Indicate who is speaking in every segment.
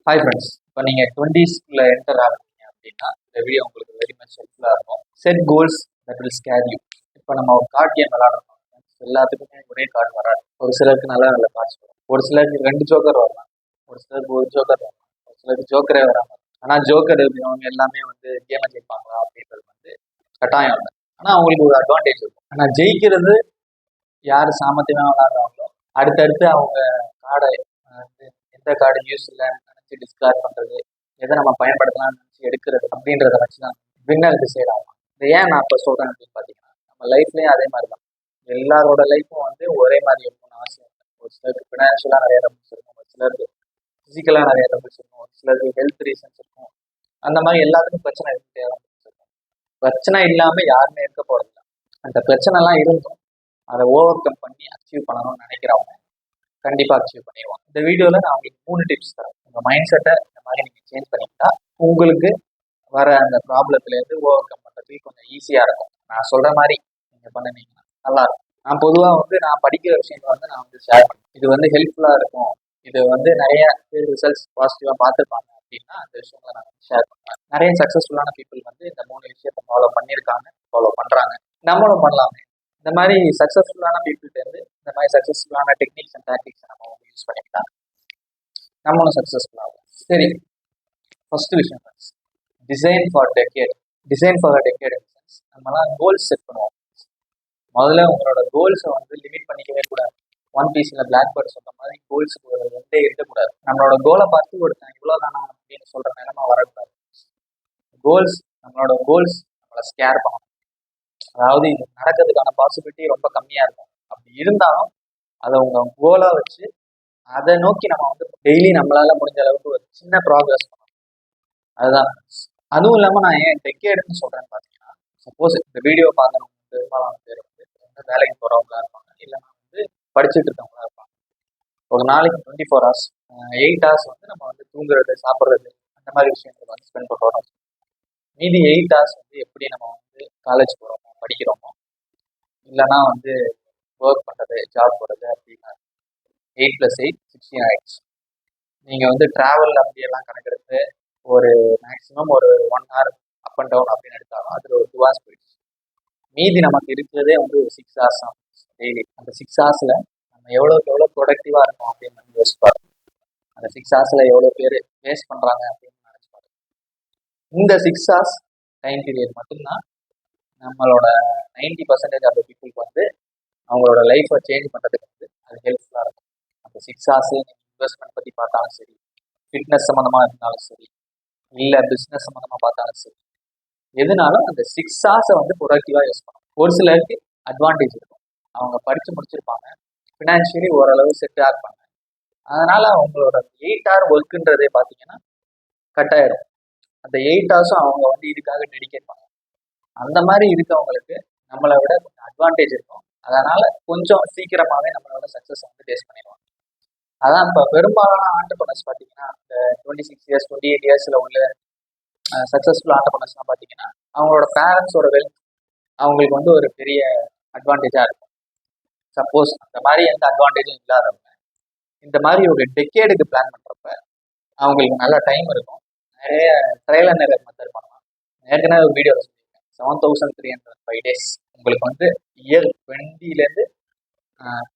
Speaker 1: Hi friends, இப்போ நீங்கள் டுவெண்ட்டீஸ்குள்ள enter ஆகிறீங்க அப்படின்னா இந்த வீடியோ உங்களுக்கு வெரி மச் ஹெல்ப்ஃபுல்லாக இருக்கும். Set goals that will scare you. இப்போ நம்ம ஒரு கார்டு கேம் விளாடுறோம். எல்லாத்துக்குமே ஒரே கார்டு வராது. ஒரு சிலருக்கு நல்ல நல்ல கார்ட்ஸ் வரும், ஒரு சிலருக்கு 2 ஜோக்கர் வரலாம், ஒரு சிலருக்கு ஒரு ஜோக்கர் வரலாம், ஒரு சிலருக்கு ஜோக்கரே வராமல். ஆனால் ஜோக்கர் இருக்கிறவங்க எல்லாமே கேமை ஜெயிப்பாங்களா அப்படின்றது கட்டாயம் இல்லை. ஆனால் அவங்களுக்கு ஒரு அட்வான்டேஜ் இருக்கும். ஆனால் ஜெயிக்கிறது யார் சாமர்த்தியமாக விளாடுறாங்களோ அடுத்தடுத்து அவங்க கார்டை எந்த கார்டு யூஸ் இல்லைன்னு நினச்சி டிஸ்கார்ட் பண்ணுறது, எதை நம்ம பயன்படுத்தலாம்னு நினச்சி எடுக்கிறது அப்படின்றத வச்சு தான் வின்னர் டிசைட் ஆகும். இது ஏன் நான் இப்போ சொல்கிறேன் அப்படின்னு பார்த்தீங்கன்னா, நம்ம லைஃப்லேயும் அதே மாதிரி தான். எல்லாரோட லைஃப்பும் ஒரே மாதிரி இருக்கும்னு அவசியம் இல்லை. ஒரு சிலருக்கு ஃபினான்ஷியலாக நிறைய ரபிள்ஸ் இருக்கும், ஒரு சிலருக்கு ஃபிசிக்கலாக நிறைய ரபிள்ஸ் இருக்கும், ஒரு சிலருக்கு ஹெல்த் ரீசன்ஸ் இருக்கும். அந்த மாதிரி எல்லாத்துக்கும் பிரச்சனை இருந்துகிட்டே தான் இருக்கும். பிரச்சனை இல்லாமல் யாருமே இருக்க போகிறதில்ல. அந்த பிரச்சனைலாம் இருந்தும் அதை ஓவர் கம் பண்ணி அச்சீவ் பண்ணணும்னு நினைக்கிறவங்க கண்டிப்பாக அச்சீவ் பண்ணிடுவாங்க. இந்த வீடியோவில் நான் உங்களுக்கு 3 டிப்ஸ் தரேன். உங்கள் மைண்ட் செட்டை இந்த மாதிரி நீங்கள் சேஞ்ச் பண்ணிக்கிட்டா உங்களுக்கு வர அந்த ப்ராப்ளத்துலேருந்து ஓவர் கம் பண்ணுறதுக்கு கொஞ்சம் ஈஸியாக இருக்கும். நான் சொல்கிற மாதிரி நீங்கள் பண்ணினீங்கன்னா நல்லாயிருக்கும். நான் பொதுவாக நான் படிக்கிற விஷயத்தை நான் ஷேர் பண்ணுறேன். இது ஹெல்ப்ஃபுல்லாக இருக்கும், இது நிறைய பேர் ரிசல்ட்ஸ் பாசிட்டிவாக பார்த்துருப்பாங்க அப்படின்னா அந்த விஷயங்களை நான் ஷேர் பண்ணுறேன். நிறைய சக்ஸஸ்ஃபுல்லான பீப்புள் இந்த 3 விஷயத்தை ஃபாலோ பண்ணியிருக்காங்க, ஃபாலோ பண்ணுறாங்க. நம்மளும் பண்ணலாமே. இந்த மாதிரி சக்ஸஸ்ஃபுல்லான பீப்புள்கிட்டேருந்து இந்த மாதிரி சக்ஸஸ்ஃபுல்லான டெக்னிக்ஸ் அண்ட் டாக்டிக்ஸ் நம்ம யூஸ் பண்ணிக்கலாம், நம்மளும் சக்ஸஸ்ஃபுல் ஆகும். சரி, ஃபர்ஸ்ட் விஷயம் design for decade. Design for decade நம்மலாம் கோல்ஸ் செட் பண்ணுவோம். முதல்ல உங்களோட கோல்ஸை லிமிட் பண்ணிக்கவே கூடாது. ஒன் பீஸில் பிளாக் பேர்ட் சொல்கிற மாதிரி கோல்ஸுக்கு ஒரு ரெண்டே இருக்கக்கூடாது. நம்மளோட கோலை பார்த்து ஒருத்தன் இவ்வளோ தானா அப்படின்னு சொல்கிற நிலைமை வரக்கூடாது. நம்மளோட கோல்ஸ் நம்மளை ஸ்கேர் பண்ணணும். அதாவது இது நடக்கிறதுக்கான பாசிபிலிட்டி ரொம்ப கம்மியாக இருக்கும். அப்படி இருந்தாலும் அதை உங்கள் கோலாக வச்சு அதை நோக்கி நம்ம டெய்லி நம்மளால முடிஞ்ச அளவுக்கு ஒரு சின்ன ப்ராக்ரஸ் பண்ணணும். அதுதான். அதுவும் இல்லாமல் நான் ஏன் டெக்கேடுன்னு சொல்கிறேன்னு பார்த்தீங்கன்னா, சப்போஸ் இந்த வீடியோ பார்க்கணும் பெரும்பாலான பேர் வேலைக்கு போகிறவங்களா இருப்பாங்க, இல்லைன்னா படிச்சுட்டு இருக்கவங்களா இருப்பாங்க. ஒரு நாளைக்கு 24 hours 8 hours நம்ம தூங்குறது, சாப்பிட்றது, அந்த மாதிரி விஷயங்களுக்கு ஸ்பெண்ட் பண்ணுறோம். மீதி 8 hours எப்படி நம்ம காலேஜ் போகிறோமோ, படிக்கிறோமோ, இல்லைன்னா ஒர்க் பண்ணுறது, ஜாப் போகிறது அப்படின்னா 8 + 8 16 ஆயிடுச்சு. நீங்கள் ட்ராவல் அப்படியெல்லாம் கணக்கெடுத்து ஒரு மேக்ஸிமம் ஒரு 1 hour அப் அண்ட் டவுன் அப்படின்னு எடுத்தாலும் அதில் ஒரு 2 hours போயிடுச்சு. மீதி நமக்கு இருக்கிறதே ஒரு 6 hours தான் டெய்லி. அந்த 6 hours நம்ம எவ்வளோக்கு எவ்வளோ ப்ரொடக்டிவாக இருக்கும் அப்படின்னு யோசிப்பாரு. அந்த 6 hours எவ்வளோ பேர் வேஸ்ட் பண்ணுறாங்க அப்படின்னு நினச்சிப்பாரு. இந்த 6 hours டைம் பீரியட் மட்டும்தான் நம்மளோட 90% ஆஃப் பீப்புளுக்கு அவங்களோட லைஃப்பை சேஞ்ச் பண்ணுறதுக்கு அது ஹெல்ப்ஃபுல்லாக இருக்கும். அந்த 6 hours இன்வெஸ்ட்மெண்ட் பற்றி பார்த்தாலும் சரி, ஃபிட்னஸ் சம்மந்தமாக இருந்தாலும் சரி, இல்லை பிஸ்னஸ் சம்மந்தமாக பார்த்தாலும் சரி, எதுனாலும் அந்த 6 hours ப்ரொடக்டிவாக யூஸ் பண்ணணும். ஒரு சிலருக்கு அட்வான்டேஜ் இருக்கும். அவங்க படித்து முடிச்சிருப்பாங்க, ஃபினான்ஷியலி ஓரளவு செட் ஆகிப்பாங்க. அதனால் அவங்களோட 8 hour ஒர்க்குன்றதே பார்த்தீங்கன்னா கட் ஆகிடும். அந்த 8 hours அவங்க இதுக்காக டெடிகேட் பண்ணுவாங்க. அந்த மாதிரி இருக்கவங்களுக்கு நம்மளை விட கொஞ்சம் அட்வான்டேஜ் இருக்கும். அதனால் கொஞ்சம் சீக்கிரமாகவே நம்மளோட சக்ஸஸ் டேஸ்ட் பண்ணிடுவாங்க. அதான் இப்போ பெரும்பாலான ஆண்டர்பிரனர்ஸ் பார்த்தீங்கன்னா இந்த 26 years 28 yearsல உள்ள சக்ஸஸ்ஃபுல் ஆண்டர்பிரனர்ஸ்லாம் பார்த்தீங்கன்னா அவங்களோட பேரண்ட்ஸோட வெல்த் அவங்களுக்கு ஒரு பெரிய அட்வான்டேஜாக இருக்கும். சப்போஸ் அந்த மாதிரி எந்த அட்வான்டேஜும் இல்லாதவங்க இந்த மாதிரி ஒரு டெக்கேடுக்கு பிளான் பண்ணுறப்ப அவங்களுக்கு நல்ல டைம் இருக்கும். நிறைய ட்ரையல் அண்ட் எரர் மெத்தட் பண்ணலாம். ஏற்கனவே ஒரு வீடியோவில் சொல்லியிருக்கேன், 7305 days. உங்களுக்கு இயர் 20லேருந்து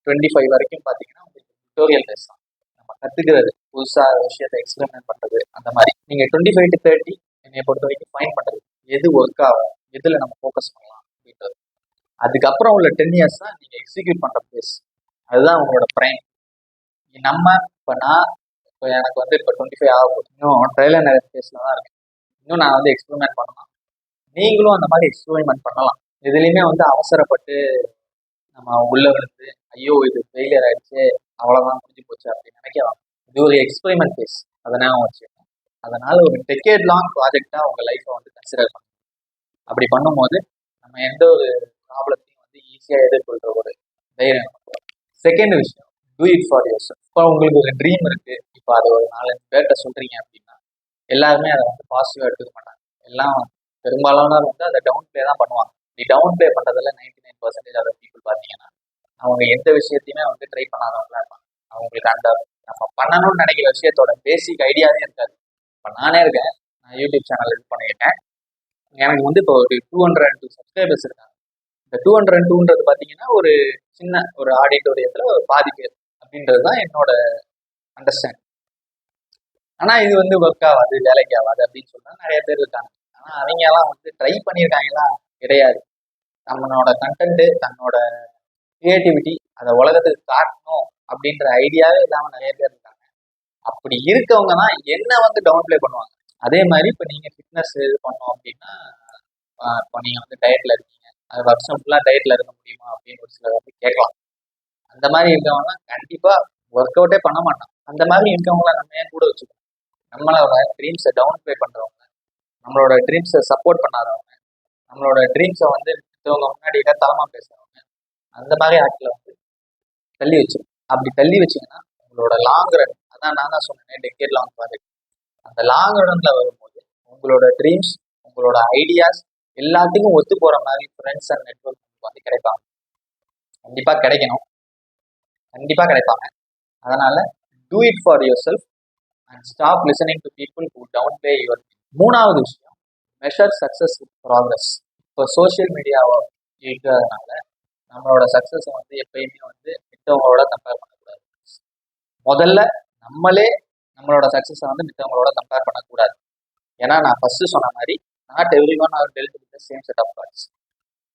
Speaker 1: 25 வரைக்கும் பார்த்தீங்கன்னா உங்களுக்கு டுட்டோரியல் டெஸ்ட் தான். நம்ம கற்றுக்கிறது, புதுசாக விஷயத்தை எக்ஸ்பெரிமெண்ட் பண்ணுறது, அந்த மாதிரி. நீங்கள் 25 to 30 என்னை பொறுத்த வரைக்கும் ஃபைன் பண்ணுறது, எது ஒர்க் ஆகும், எதில் நம்ம ஃபோக்கஸ் பண்ணலாம் அப்படின்றது. அதுக்கப்புறம் உள்ள 10 years தான் நீங்கள் எக்ஸிக்யூட் பண்ணுற பேஸ். அதுதான் உங்களோட ப்ரைம். இப்போ எனக்கு இப்போ 25 ஆகும். இன்னும் ட்ரையல் அண்ட் எரர் ஃபேஸில் தான் இருக்கு. இன்னும் நான் எக்ஸ்பெரிமெண்ட் பண்ணலாம். நீங்களும் அந்த மாதிரி எக்ஸ்பெரிமெண்ட் பண்ணலாம். எதுலேயுமே அவசரப்பட்டு நம்ம உள்ள விழுந்து ஐயோ இது ஃபெயிலியர் ஆயிடுச்சு, அவ்வளோதான் முடிஞ்சு போச்சு அப்படின்னு நினைக்கலாம். இது ஒரு எக்ஸ்பெரிமெண்ட் ஃபேஸ், அதை நான் வச்சுக்கணும். அதனால ஒரு டெக்கேட் லாங் ப்ராஜெக்டாக உங்கள் லைஃப்பை கன்சிடர் பண்ணணும். அப்படி பண்ணும்போது நம்ம எந்த ஒரு ப்ராப்ளத்தையும் ஈஸியாக எதிர்கொள்கிற ஒரு தைரியம். செகண்ட் விஷயம், two it for your self. இப்போ உங்களுக்கு ஒரு ட்ரீம் இருக்குது, இப்போ அதை ஒரு 4-5 பேர்கிட்ட சொல்கிறீங்க அப்படின்னா எல்லாருமே அதை பாசிட்டிவாக எடுத்துக்க மாட்டாங்க. எல்லாம் பெரும்பாலானவர் அதை டவுன் ப்ளே தான் பண்ணுவாங்க. டவுன் ப்ளே பண்ணுறதுல 99% ஆஃப் பீப்புள் பார்த்தீங்கன்னா அவங்க எந்த விஷயத்தையுமே ட்ரை பண்ணாதவங்களா இருப்பாங்க. அவங்களுக்கு அந்த நம்ம பண்ணணும்னு நினைக்கிற விஷயத்தோட பேசிக் ஐடியாவே இருக்காது. இப்போ நானே இருக்கேன், நான் யூடியூப் சேனல் இது பண்ணியிருக்கேன். எனக்கு வந்து இப்போ ஒரு 202 சப்ஸ்கிரைபர்ஸ் இருக்காங்க. இந்த 202ன்றது பார்த்தீங்கன்னா ஒரு சின்ன ஒரு ஆடிட்டோரியத்தில் ஒரு பாதி பேர் அப்படின்றது தான் என்னோட அண்டர்ஸ்டாண்ட். ஆனால் இது வந்து ஒர்க் ஆகாது, வேலைக்கு ஆகாது அப்படின்னு சொன்னா நிறைய பேர் இருக்காங்க. ஆனால் அவங்க எல்லாம் வந்து ட்ரை பண்ணியிருக்காங்களா? கிடையாது. நம்மளோட கண்டென்ட், தன்னோட கிரியேட்டிவிட்டி அதை உலகத்துக்கு காட்டணும் அப்படின்ற ஐடியாவே இல்லாமல் நிறைய பேர் இருக்காங்க. அப்படி இருக்கவங்க தான் என்ன வந்து டவுன் ப்ளே பண்ணுவாங்க. அதே மாதிரி இப்போ நீங்கள் ஃபிட்னஸ் இது பண்ணோம் அப்படின்னா, இப்போ நீங்கள் வந்து டயட்டில் இருக்கீங்க, அது வருஷம் ஃபுல்லாக டயட்டில் இருக்க முடியுமா அப்படின்னு ஒரு சிலர் வந்து கேட்கலாம். அந்த மாதிரி இருக்கவங்க கண்டிப்பாக ஒர்க் அவுட்டே பண்ண மாட்டான். அந்த மாதிரி இருக்கவங்கள நம்ம ஏன் கூட வச்சுக்கணும்? நம்மளோட ட்ரீம்ஸை டவுன் ப்ளே பண்ணுறவங்க, நம்மளோட ட்ரீம்ஸை சப்போர்ட் பண்ணாதவங்க, நம்மளோட ட்ரீம்ஸை வந்து மற்றவங்க முன்னாடி இடத்தலமாக பேசுகிறவங்க, அந்த மாதிரி ஆட்களை வந்து தள்ளி வச்சு, அப்படி தள்ளி வச்சிங்கன்னா உங்களோட லாங் ரன், அதான் நான் தான் சொன்னேன் டெக்கேட் லாங் ப்ராஜெக்ட், அந்த லாங் ரன்ல வரும்போது உங்களோட ட்ரீம்ஸ், உங்களோட ஐடியாஸ் எல்லாத்துக்கும் ஒத்து போகிற மாதிரி ஃப்ரெண்ட்ஸ் அண்ட் நெட்வொர்க் வந்து கிடைப்பாங்க. கண்டிப்பாக கிடைக்கணும், கண்டிப்பாக கிடைப்பாங்க. அதனால do it for yourself and stop listening to people who downplay your. மூணாவது விஷயம், மெஷர் சக்ஸஸ் வித் ப்ராக்ரஸ். இப்போ சோஷியல் மீடியாவை இருக்கிறதுனால நம்மளோட சக்ஸஸை வந்து எப்பயுமே வந்து மித்தவங்களோட கம்பேர் பண்ணக்கூடாது. முதல்ல நம்மளே நம்மளோட சக்ஸஸை வந்து மித்தவங்களோட கம்பேர் பண்ணக்கூடாது. ஏன்னா நான் ஃபர்ஸ்ட் சொன்ன மாதிரி not everyone are dealt with the same set of cards.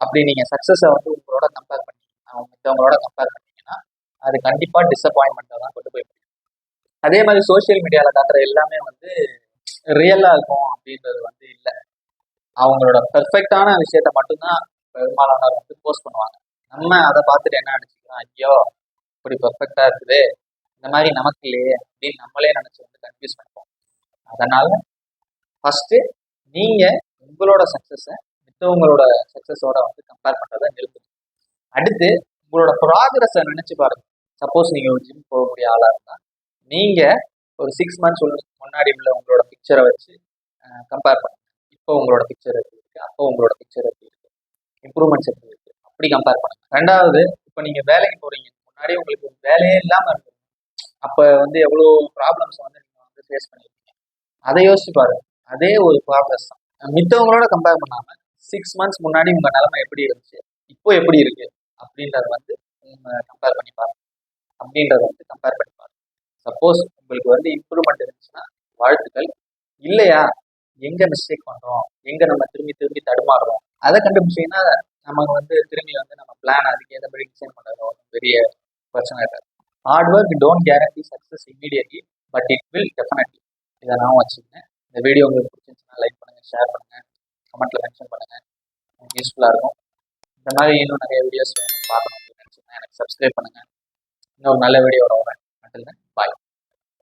Speaker 1: அப்படி நீங்கள் சக்ஸஸை வந்து உங்களோட கம்பேர் பண்ணி மித்தவங்களோட கம்பேர் பண்ணீங்கன்னா அது கண்டிப்பாக டிசப்பாயின்மெண்ட்டை தான் கொண்டு போய் முடியும். அதே மாதிரி சோஷியல் மீடியாவில் காட்டுற எல்லாமே வந்து ரியலாக இருக்கும் அப்படின்றது வந்து இல்லை. அவங்களோட பெர்ஃபெக்டான விஷயத்த மட்டும்தான் பெரும்பாலானவர் வந்து போஸ்ட் பண்ணுவாங்க. நம்ம அதை பார்த்துட்டு என்ன நினச்சிக்கிறோம், ஐயோ இப்படி பெர்ஃபெக்டாக இருக்குது, இந்த மாதிரி நமக்கு இல்லையே அப்படின்னு நம்மளே நினச்சி வந்து கன்ஃபியூஸ் பண்ணிப்போம். அதனால ஃபஸ்ட்டு நீங்கள் உங்களோட சக்ஸஸை மித்தவங்களோட சக்ஸஸோட வந்து கம்பேர் பண்ணுறதை நிறுத்துங்க. அடுத்து உங்களோட ப்ராக்ரஸை நினச்சி பாருங்க. சப்போஸ் நீங்கள் ஒரு ஜிம் போகக்கூடிய ஆளாக இருந்தால் நீங்கள் ஒரு 6 months முன்னாடி உள்ள உங்களோட பிக்சரை வச்சு கம்பேர் பண்ணுங்க. இப்போ உங்களோட பிக்சர் எப்படி இருக்குது, அப்போ உங்களோட பிக்சர் எப்படி இருக்குது, இம்ப்ரூவ்மெண்ட்ஸ் எப்படி இருக்குது, அப்படி கம்பேர் பண்ணுங்க. ரெண்டாவது, இப்போ நீங்கள் வேலைக்கு போகிறீங்க, முன்னாடி உங்களுக்கு வேலையே இல்லாமல் இருக்குது, அப்போ வந்து எவ்வளோ ப்ராப்ளம்ஸ் வந்து நீங்கள் வந்து ஃபேஸ் பண்ணியிருக்கீங்க, அதை யோசிச்சு பாருங்க. அதே ஒரு ப்ராக்ரஸ் தான். மித்தவங்களோட கம்பேர் பண்ணாமல் 6 months முன்னாடி உங்கள் நிலைமை எப்படி இருந்துச்சு, இப்போ எப்படி இருக்கு அப்படின்றத வந்து கம்பேர் பண்ணி பாருங்க. சப்போஸ் உங்களுக்கு வந்து இம்ப்ரூவ்மெண்ட் இருந்துச்சுன்னா வாழ்த்துக்கள். இல்லையா, எங்கே மிஸ்டேக் பண்ணுறோம், எங்கே நம்ம திரும்பி திரும்பி தடுமாறுறோம், அதை கண்டுபிடிச்சிங்கன்னா நமக்கு வந்து திரும்பி வந்து நம்ம பிளான் அதுக்கு ஏற்றபடி டிசைன் பண்ணுறது ஒரு பெரிய பிரச்சனை இருக்காது. Hard work don't guarantee success immediately, but it will definitely. இதை நான் வச்சுக்கேன். இந்த வீடியோ உங்களுக்கு பிடிச்சிருந்துச்சுன்னா லைக் பண்ணுங்கள், ஷேர் பண்ணுங்கள், கமெண்ட்டில் மென்ஷன் பண்ணுங்கள், உங்களுக்கு யூஸ்ஃபுல்லாக இருக்கும். இந்த மாதிரி இன்னும் நிறைய வீடியோஸ் வேணும் பார்க்கணும் அப்படின்னு நினச்சிங்கன்னா எனக்கு சப்ஸ்கிரைப் பண்ணுங்கள். இன்னொரு நல்ல வீடியோட வரேன். பாய்.